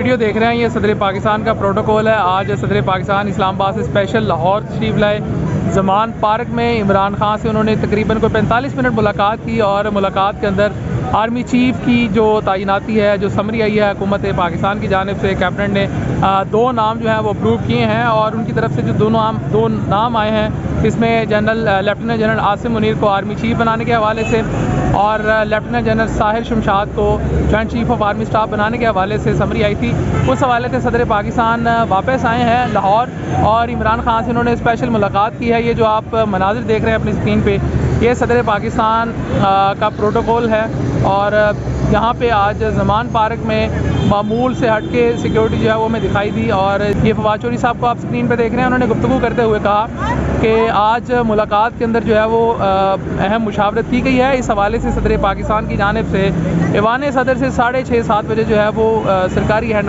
Video देख रहे हैं, ये सदर पाकिस्तान का प्रोटोकॉल है। आज सदर पाकिस्तान इस्लामाबाद से स्पेशल लाहौर तशरीफ लाए। ज़मान पार्क में इमरान खान से उन्होंने तकरीबन कोई 45 मिनट मुलाकात की और मुलाकात के अंदर आर्मी चीफ की जो तैनाती है, जो समरी आई है हुकूमत पाकिस्तान की जानिब से, कैबिनेट ने दो नाम जो हैं वो अप्रूव किए हैं और उनकी तरफ से जो दो नाम आए हैं, इसमें लेफ्टिनेंट जनरल आसिम मुनीर को आर्मी चीफ बनाने के हवाले से और लेफ्टिनेंट जनरल साहिर शमशाद को joint chief of army staff बनाने के हवाले से समरी आई थी। उस हवाले से सदर पाकिस्तान वापस आए हैं लाहौर और इमरान खान से उन्होंने स्पेशल मुलाकात की है। ये जो आप मनाजिर देख रहे हैं अपनी स्क्रीन पे, ये सदर पाकिस्तान का प्रोटोकॉल है और यहाँ पे आज ज़मान पार्क में मामूल से हट के सिक्योरिटी जो है वो हमें दिखाई दी। और ये फवाद चौधरी साहब को आप स्क्रीन पे देख रहे हैं, उन्होंने गुफ्तगू करते हुए कहा कि आज मुलाकात के अंदर जो है वो अहम मुशावरत की गई है। इस हवाले से सदर पाकिस्तान की जानिब से ईवान सदर से 6:30-7 बजे जो है वो सरकारी हैंड आउट